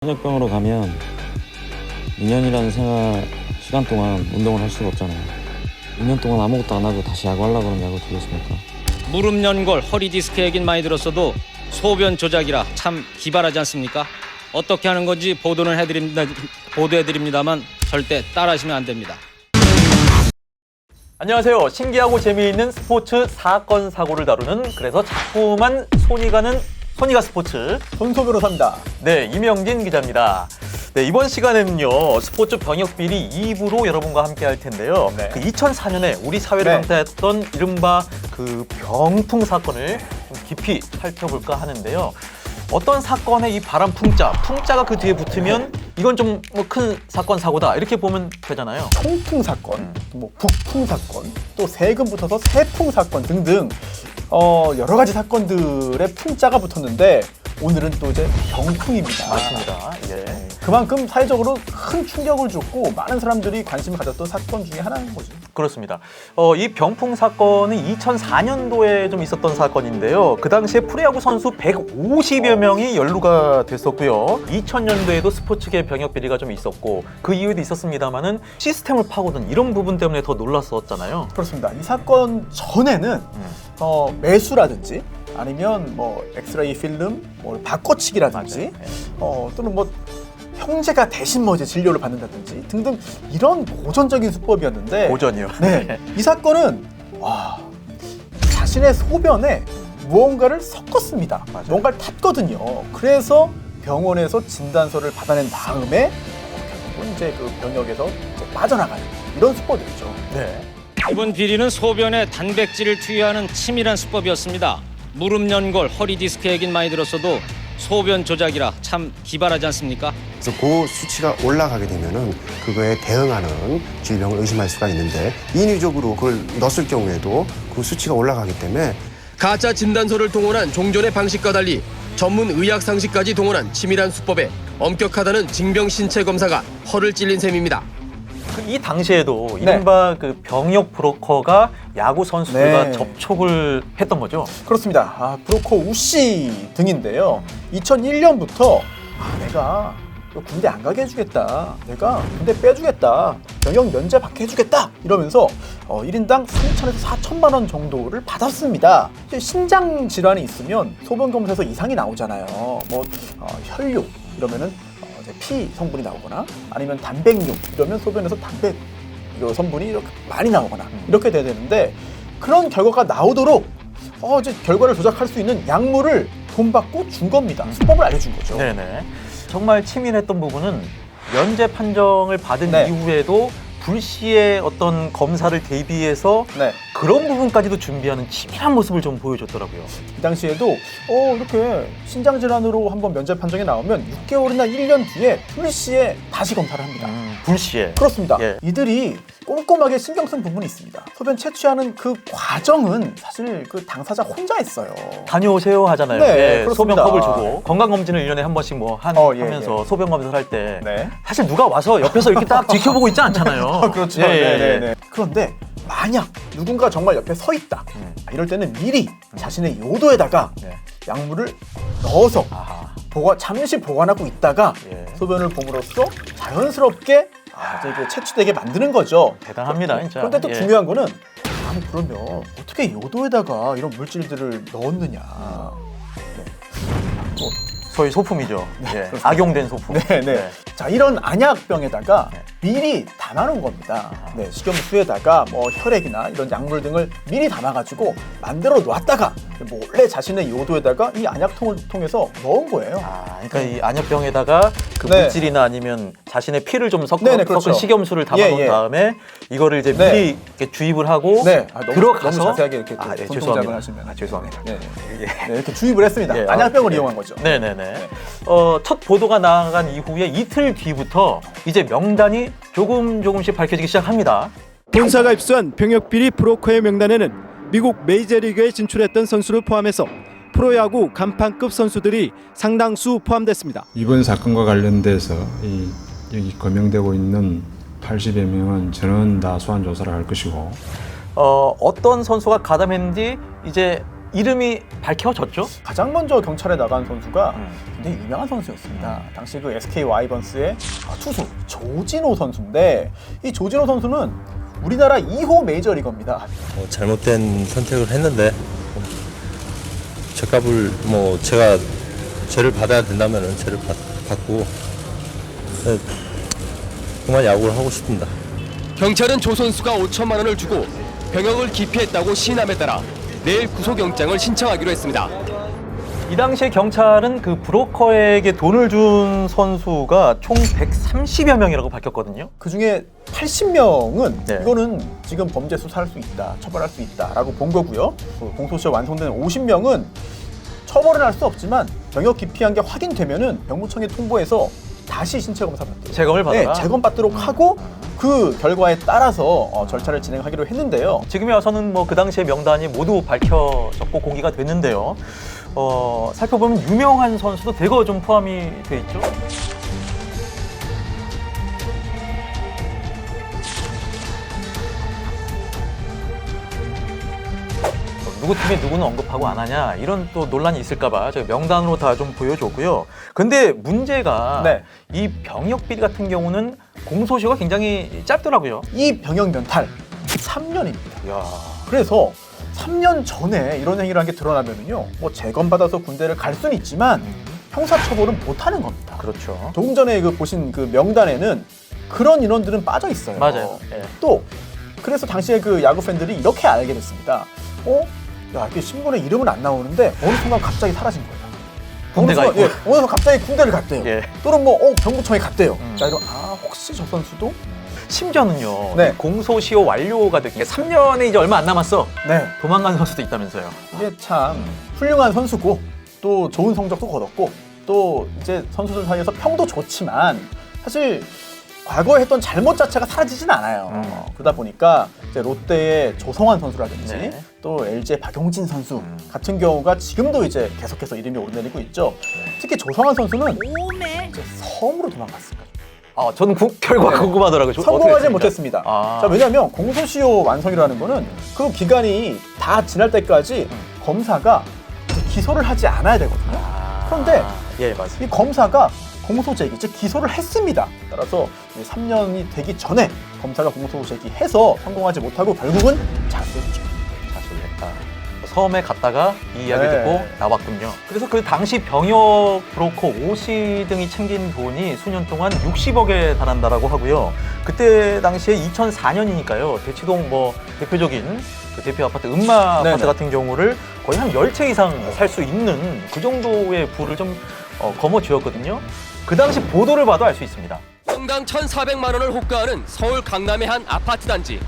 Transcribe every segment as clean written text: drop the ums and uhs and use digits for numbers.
현역병으로 가면 2년이라는 시간 동안 운동을 할 수가 없잖아요. 2년 동안 아무것도 안 하고 다시 야구하려고 그러면 야구 되겠습니까? 무릎 연골, 허리 디스크 얘긴 많이 들었어도 소변 조작이라 참 기발하지 않습니까? 어떻게 하는 건지 보도해드립니다만 절대 따라하시면 안 됩니다. 안녕하세요. 신기하고 재미있는 스포츠 사건 사고를 다루는 그래서 자꾸만 손이 가는 손이가 스포츠 손소 변호사입니다. 네, 이명진 기자입니다. 네, 이번 시간에는요 스포츠 병역 비리 2부로 여러분과 함께 할 텐데요. 네. 그 2004년에 우리 사회를 강타했던 이른바 그 병풍 사건을 좀 깊이 살펴볼까 하는데요. 어떤 사건의 이 바람 풍자가 그 뒤에 붙으면 이건 좀 큰 사건 사고다 이렇게 보면 되잖아요. 총풍 사건, 뭐 북풍 사건, 또 세금 붙어서 세풍 사건 등등 여러 가지 사건들의 풍자가 붙었는데 오늘은 또 이제 병풍입니다. 맞습니다. 예. 그만큼 사회적으로 큰 충격을 줬고 많은 사람들이 관심을 가졌던 사건 중에 하나인 거죠. 그렇습니다. 이 병풍 사건은 2004년도에 좀 있었던 사건인데요. 그 당시에 프로야구 선수 150여 명이 연루가 됐었고요. 2000년도에도 스포츠계 병역 비리가 좀 있었고 그 이후에도 있었습니다만은 시스템을 파고든 이런 부분 때문에 더 놀랐었잖아요. 그렇습니다. 이 사건 전에는 매수라든지 아니면 뭐 엑스레이 필름, 뭐 바꿔치기라든지 또는 뭐 형제가 대신 뭐 이제 진료를 받는다든지 등등 이런 고전적인 수법이었는데 고전이요. 네, 이 사건은 자신의 소변에 무언가를 섞었습니다. 맞아요. 뭔가를 탔거든요. 그래서 병원에서 진단서를 받아낸 다음에 결국은 이제 그 병역에서 이제 빠져나가는 이런 수법이었죠. 네. 이번 비리는 소변에 단백질을 투여하는 치밀한 수법이었습니다. 무릎 연골, 허리 디스크 얘긴 많이 들었어도 소변 조작이라 참 기발하지 않습니까? 그래서 그 수치가 올라가게 되면은 그거에 대응하는 질병을 의심할 수가 있는데 인위적으로 그걸 넣었을 경우에도 그 수치가 올라가기 때문에 가짜 진단서를 동원한 종전의 방식과 달리 전문 의학 상식까지 동원한 치밀한 수법에 엄격하다는 징병 신체 검사가 허를 찔린 셈입니다. 이 당시에도 이른바 그 병역 브로커가 야구 선수들과 네. 접촉을 했던 거죠. 그렇습니다. 브로커 우씨 등인데요. 2001년부터 내가 군대 안 가게 해주겠다. 내가 군대 빼주겠다. 병역 면제 받게 해주겠다. 이러면서 1인당 3천에서 4천만 원 정도를 받았습니다. 신장 질환이 있으면 소변 검사에서 이상이 나오잖아요. 뭐 혈류 이러면은 피 성분이 나오거나 아니면 단백뇨 이러면 소변에서 단백 성분이 이렇게 많이 나오거나 이렇게 돼야 되는데 그런 결과가 나오도록 이제 결과를 조작할 수 있는 약물을 돈 받고 준 겁니다. 수법을 알려준 거죠. 네네. 정말 치밀했던 부분은 면제 판정을 받은 네. 이후에도 불시에 어떤 검사를 대비해서 네. 그런 부분까지도 준비하는 치밀한 모습을 좀 보여줬더라고요. 이 당시에도 이렇게 신장 질환으로 한번 면제 판정이 나오면 6개월이나 1년 뒤에 불시에 다시 검사를 합니다. 불시에. 그렇습니다. 예. 이들이 꼼꼼하게 신경 쓴 부분이 있습니다. 소변 채취하는 그 과정은 사실 그 당사자 혼자 했어요. 다녀오세요 하잖아요. 네, 그렇습니다. 소변컵을 주고 건강검진을 1년에 한 번씩 하면서 소변검사를 할 때 네. 사실 누가 와서 옆에서 이렇게 딱 지켜보고 있지 않잖아요. 그렇죠. 예, 예, 네네네. 예. 그런데 만약 누군가 정말 옆에 서 있다. 이럴 때는 미리 자신의 요도에다가 네. 약물을 넣어서 아하. 잠시 보관하고 있다가 예. 소변을 봄으로써 자연스럽게 이제 그 채취되게 만드는 거죠. 대단합니다, 진짜. 그런데 또 예. 중요한 거는 아니 그러면 어떻게 요도에다가 이런 물질들을 넣었느냐. 소위 소품이죠. 예. 악용된 소품. 네. 자, 이런 안약병에다가 미리 담아놓은 겁니다. 네, 식염수에다가 뭐 혈액이나 이런 약물 등을 미리 담아가지고 만들어 놨다가 몰래 자신의 요도에다가 이 안약통을 통해서 넣은 거예요. 그러니까 이 안약병에다가 그 네. 물질이나 아니면 자신의 피를 좀 네네, 그렇죠. 섞은 식염수를 담아놓은 예, 예. 다음에 이거를 이제 네. 미리 이렇게 주입을 하고 네, 들어가서 너무 자세하게 이렇게 예, 손동작을 죄송합니다. 하시면 죄송합니다. 네, 이렇게 주입을 했습니다. 예, 안약병을 예. 이용한 거죠. 네네네. 첫 보도가 나간 이후에 이틀 뒤부터 이제 명단이 조금씩 밝혀지기 시작합니다. 본사가 입수한 병역비리 브로커의 명단에는 미국 메이저리그에 진출했던 선수를 포함해서 프로야구 간판급 선수들이 상당수 포함됐습니다. 이번 사건과 관련돼서 여기 거명되고 있는 80여 명은 저는 다 소환 조사를 할 것이고 어떤 선수가 가담했는지 이제 이름이 밝혀졌죠? 가장 먼저 경찰에 나간 선수가 굉장히 유명한 선수였습니다. 당시 그 SK 와이번스의 투수 조진호 선수인데 이 조진호 선수는 우리나라 2호 메이저리거입니다. 잘못된 선택을 했는데 죄값을 제가 죄를 받아야 된다면 죄를 받고 그만 야구를 하고 싶습니다. 경찰은 조 선수가 5천만 원을 주고 병역을 기피했다고 시인함에 따라 내일 구속영장을 신청하기로 했습니다. 이 당시에 경찰은 그 브로커에게 돈을 준 선수가 총 130여 명이라고 밝혔거든요. 그 중에 80명은 네. 이거는 지금 범죄 수사할 수 있다, 처벌할 수 있다라고 본 거고요. 공소시효 완성된 50명은 처벌은 할 수 없지만 병역 기피한 게 확인되면은 병무청에 통보해서 다시 신체 검사 받도록 재검을 받아라. 네, 재검받도록 하고 그 결과에 따라서 절차를 진행하기로 했는데요. 지금에 와서는 뭐 그 당시의 명단이 모두 밝혀졌고 공개가 됐는데요. 살펴보면 유명한 선수도 대거 좀 포함이 돼 있죠. 누구 팀에 누구는 언급하고 안 하냐 이런 또 논란이 있을까봐 제가 명단으로 다 좀 보여줬고요. 근데 문제가 네. 이 병역 비리 같은 경우는 공소시효가 굉장히 짧더라고요. 이 병역 면탈 3년입니다. 이야. 그래서 3년 전에 이런 행위를 한 게 드러나면은요, 뭐 재검받아서 군대를 갈 수는 있지만 형사처벌은 못하는 겁니다. 그렇죠. 조금 전에 그 보신 그 명단에는 그런 인원들은 빠져 있어요. 맞아요. 예. 또 그래서 당시에 그 야구 팬들이 이렇게 알게 됐습니다. 야, 이게 신문에 이름은 안 나오는데 어느 순간 갑자기 사라진 거예요. 군대가 어느 순간, 어느 순간 갑자기 군대를 갔대요. 예. 또는 병무청에 갔대요. 자, 이러면 혹시 저 선수도? 심지어는요. 네. 공소시효 완료가 된 게 3년에 이제 얼마 안 남았어. 네. 도망간 선수도 있다면서요. 이게 참 훌륭한 선수고 또 좋은 성적도 거뒀고 또 이제 선수들 사이에서 평도 좋지만 사실 과거에 했던 잘못 자체가 사라지진 않아요. 그러다 보니까 이제 롯데의 조성환 선수라든지 네. 또 LG의 박용진 선수 같은 경우가 지금도 이제 계속해서 이름이 오르내리고 있죠. 특히 조성환 선수는 이제 섬으로 도망갔습니다. 저는 결과가 궁금하더라고요. 성공하지 어떻게 못했습니다. 아. 자, 왜냐하면 공소시효 완성이라는 거는 그 기간이 다 지날 때까지 검사가 기소를 하지 않아야 되거든요. 그런데 예, 맞습니다. 이 검사가 공소 제기, 즉 기소를 했습니다. 따라서 3년이 되기 전에 검사가 공소 제기해서 성공하지 못하고 결국은 자수했죠. 자수를 했다. 섬에 갔다가 이 이야기 네. 듣고 나왔군요. 그래서 그 당시 병역 브로커 오씨 등이 챙긴 돈이 수년 동안 60억에 달한다라고 하고요. 그때 당시에 2004년이니까요. 대치동 뭐 대표적인 그 대표 아파트 음마 네네. 아파트 같은 경우를 거의 한 10채 이상 살 수 있는 그 정도의 부를 좀 거머쥐었거든요. 그 당시 보도를 봐도 알 수 있습니다. 평당 1,400만 원을 호가하는 서울 강남의 한 아파트 단지.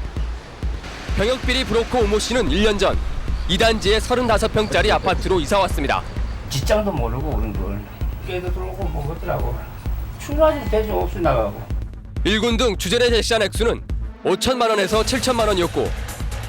병역비리 브로커 오모 씨는 1년 전 이 단지의 35평짜리 아파트로 이사 왔습니다. 직장도 모르고 오는 걸 깨도 들어오고 먹었더라고. 출근하지 대충 없이 나가고. 1군 등 주전에 제시한 액수는 5천만 원에서 7천만 원이었고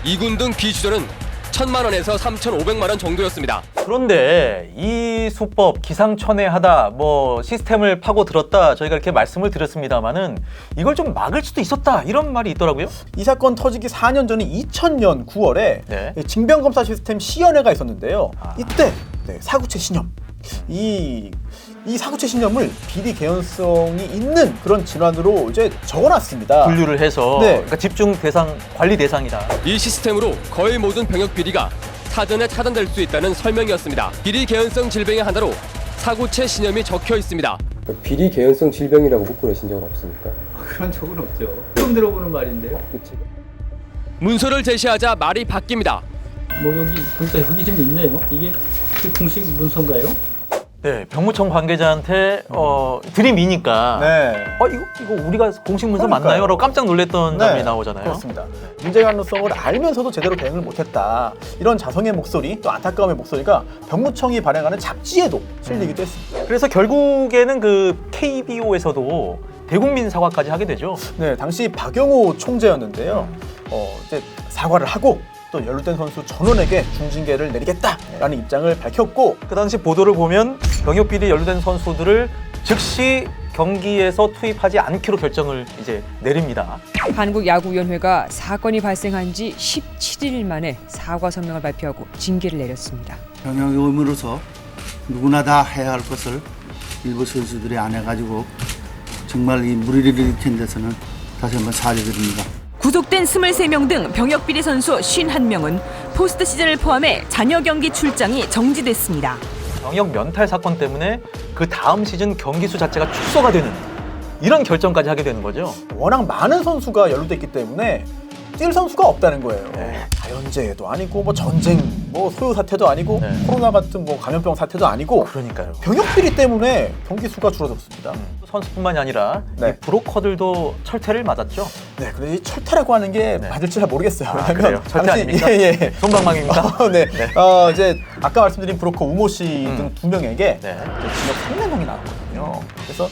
2군 등 비주전은 1,000만 원에서 3,500만 원 정도였습니다. 그런데 이 수법 기상천외하다 뭐 시스템을 파고 들었다 저희가 이렇게 말씀을 드렸습니다만은 이걸 좀 막을 수도 있었다 이런 말이 있더라고요. 이 사건 터지기 4년 전인 2000년 9월에 네. 징병검사 시스템 시연회가 있었는데요. 이때 사구체 신념, 이 사구체 신념을 비리 개연성이 있는 그런 질환으로 이제 적어놨습니다. 분류를 해서 네. 그러니까 집중 대상 관리 대상이다. 이 시스템으로 거의 모든 병역 비리가 사전에 차단될 수 있다는 설명이었습니다. 비리 개연성 질병의 하나로 사구체 신염이 적혀 있습니다. 비리 개연성 질병이라고 묶어내신 적은 없습니까? 그런 적은 없죠. 처음 들어보는 말인데요. 문서를 제시하자 말이 바뀝니다. 뭐 여기 보니까 여기 좀 있네요. 이게 공식 문서인가요? 네, 병무청 관계자한테 드림이니까 네. 이거 우리가 공식 문서 그러니까요. 맞나요? 라고 깜짝 놀랐던 네, 장면이 나오잖아요. 그렇습니다. 문제 가능성을 알면서도 제대로 대응을 못했다. 이런 자성의 목소리, 또 안타까움의 목소리가 병무청이 발행하는 잡지에도 실리기도 했습니다. 그래서 결국에는 그 KBO에서도 대국민 사과까지 하게 되죠. 네, 당시 박영호 총재였는데요. 이제 사과를 하고 또 연루된 선수 전원에게 중징계를 내리겠다라는 입장을 밝혔고 그 당시 보도를 보면 병역 비리 연루된 선수들을 즉시 경기에서 투입하지 않기로 결정을 이제 내립니다. 한국야구위원회가 사건이 발생한 지 17일 만에 사과 성명을 발표하고 징계를 내렸습니다. 병역의 의무로서 누구나 다 해야 할 것을 일부 선수들이 안 해가지고 정말 이 무리를 일으킨 데서는 다시 한번 사죄드립니다. 구속된 23명 등 병역비리 선수 51명은 포스트 시즌을 포함해 잔여 경기 출장이 정지됐습니다. 병역 면탈 사건 때문에 그 다음 시즌 경기 수 자체가 축소가 되는 이런 결정까지 하게 되는 거죠. 워낙 많은 선수가 연루돼 있기 때문에 뛸 선수가 없다는 거예요. 자연재해도 아니고 뭐 전쟁, 뭐 소요 사태도 아니고 코로나 같은 뭐 감염병 사태도 아니고 그러니까요. 병역 비리 때문에 경기 수가 줄어들었습니다. 선수뿐만이 아니라 이 브로커들도 철퇴를 맞았죠. 네, 그런데 이 철퇴라고 하는 게 맞을지 잘 모르겠어요. 그래요? 철퇴 아닙니까? 손방망입니까? 네. 이제 아까 말씀드린 브로커 우모 씨 등 2명에게 징역 3년형이 나왔거든요. 그래서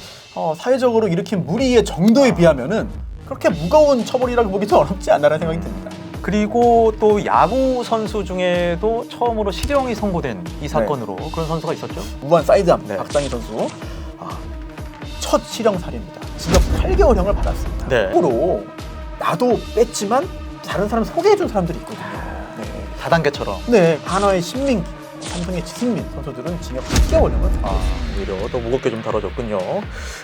사회적으로 일으킨 무리의 정도에 비하면은 그렇게 무거운 처벌이라고 보기도 어렵지 않나라는 생각이 듭니다. 그리고 또 야구 선수 중에도 처음으로 실형이 선고된 이 사건으로 그런 선수가 있었죠. 우한 사이드암 박상희 선수 첫 실형 살인입니다. 징역 8개월형을 받았습니다. 거꾸로 나도 뺐지만 다른 사람 소개해준 사람들이 있거든요. 다단계처럼. 네, 한화의 신민기, 삼성의 지승민 선수들은 징역 10개월형을 오히려 더 무겁게 좀 다뤄졌군요.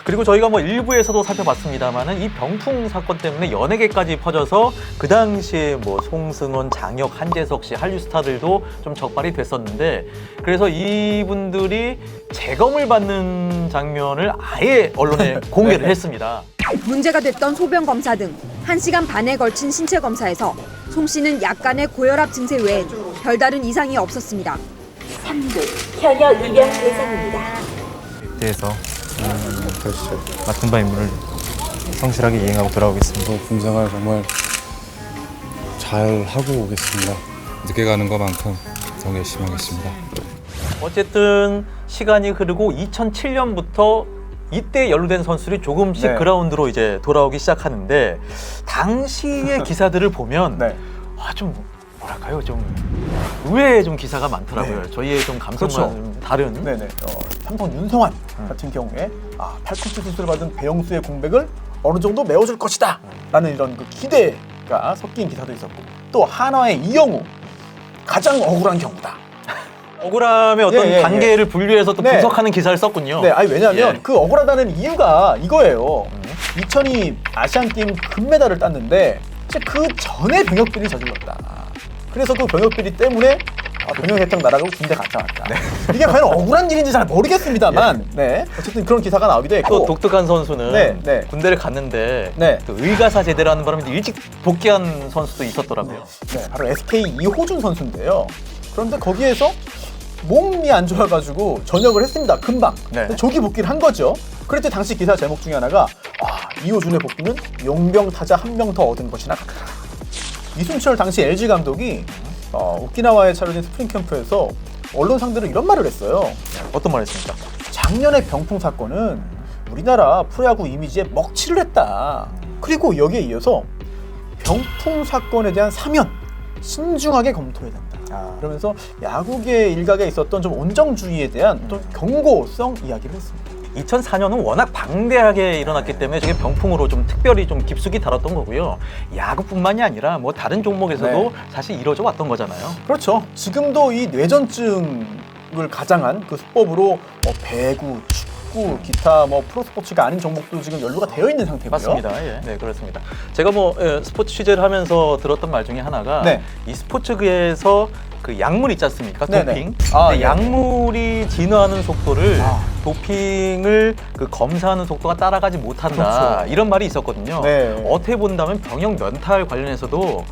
그리고 저희가 뭐 일부에서도 살펴봤습니다만은 이 병풍 사건 때문에 연예계까지 퍼져서 그 당시에 뭐 송승헌, 장혁, 한재석 씨, 한류 스타들도 좀 적발이 됐었는데 그래서 이분들이 재검을 받는 장면을 아예 언론에 공개를 했습니다. 문제가 됐던 소변 검사 등 1시간 반에 걸친 신체 검사에서 송 씨는 약간의 고혈압 증세 외엔 별다른 이상이 없었습니다. 3급 현역 입영 대상입니다. 대해서 맡은 바 임무를 성실하게 이행하고 돌아오겠습니다. 군생활 정말 잘 하고 오겠습니다. 늦게 가는 것만큼 더 열심히 하겠습니다. 어쨌든 시간이 흐르고 2007년부터 이때 연루된 선수들이 조금씩 그라운드로 이제 돌아오기 시작하는데 당시의 기사들을 보면 좀 뭐랄까요, 좀 의외의 좀 기사가 많더라고요. 저희의 좀 감성과 다른. 삼성 윤성환 같은 경우에 팔꿈치 수술을 받은 배영수의 공백을 어느 정도 메워줄 것이다 라는 이런 그 기대가 섞인 기사도 있었고 또 한화의 이영우 가장 억울한 경우다. 억울함의 어떤 단계를 분류해서 또 분석하는 기사를 썼군요. 왜냐하면 그 억울하다는 이유가 이거예요. 2002 아시안게임 금메달을 땄는데 그 전에 병역비리 저질렀다. 그래서 그 병역비리 때문에 병역 혜택 날아가고 군대 갔다 왔다. 이게 과연 억울한 일인지 잘 모르겠습니다만 어쨌든 그런 기사가 나오기도 했고 또 독특한 선수는 군대를 갔는데 또 의가사 제대로 하는 바람에 일찍 복귀한 선수도 있었더라고요. 바로 SK 이호준 선수인데요. 그런데 거기에서 몸이 안 좋아가지고 전역을 했습니다. 금방. 조기 복귀를 한 거죠. 그랬더니 당시 기사 제목 중에 하나가 이호준의 복귀는 용병 타자 1명 더 얻은 것이나 같다. 이순철 당시 LG 감독이 오키나와에 차려진 스프링 캠프에서 언론 상대로 이런 말을 했어요. 어떤 말 했습니까? 작년의 병풍 사건은 우리나라 프로야구 이미지에 먹칠을 했다. 그리고 여기에 이어서 병풍 사건에 대한 사면 신중하게 검토해야 된다. 그러면서 야구계 일각에 있었던 좀 온정주의에 대한 또 경고성 이야기를 했습니다. 2004년은 워낙 방대하게 일어났기 때문에 저게 병풍으로 좀 특별히 좀 깊숙이 다뤘던 거고요. 야구뿐만이 아니라 뭐 다른 종목에서도 사실 이루어져 왔던 거잖아요. 그렇죠. 지금도 이 뇌전증을 가장한 그 수법으로 배구, 축구, 기타 뭐 프로스포츠가 아닌 종목도 지금 연루가 되어 있는 상태고요. 맞습니다. 네, 그렇습니다. 제가 뭐 스포츠 취재를 하면서 들었던 말 중에 하나가 이 스포츠계에서 그 약물 있지 않습니까? 도핑. 약물이 진화하는 속도를 도핑을 그 검사하는 속도가 따라가지 못한다. 이런 말이 있었거든요. 어떻게 본다면 병역 면탈 관련해서도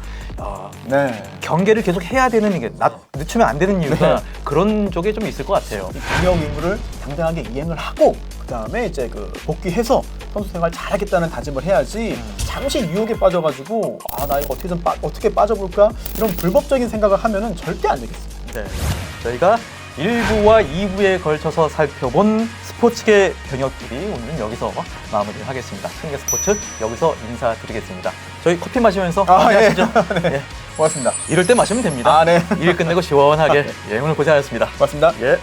경계를 계속 해야 되는 게 늦추면 안 되는 이유가 그런 쪽에 좀 있을 것 같아요. 병역 의무를 당당하게 이행을 하고 그 다음에 이제 그 복귀해서 선수 생활 잘하겠다는 다짐을 해야지 잠시 유혹에 빠져가지고 나 이거 어떻게 빠져볼까 이런 불법적인 생각을 하면은 절대 안 되겠습니다. 저희가 1부와 2부에 걸쳐서 살펴본 스포츠계 병역비리 오늘은 여기서 마무리를 하겠습니다. 승계 스포츠 여기서 인사드리겠습니다. 저희 커피 마시면서 마무리하시죠. 고맙습니다. 이럴 때 마시면 됩니다. 일 끝내고 시원하게 오늘 고생하셨습니다. 고맙습니다. 예.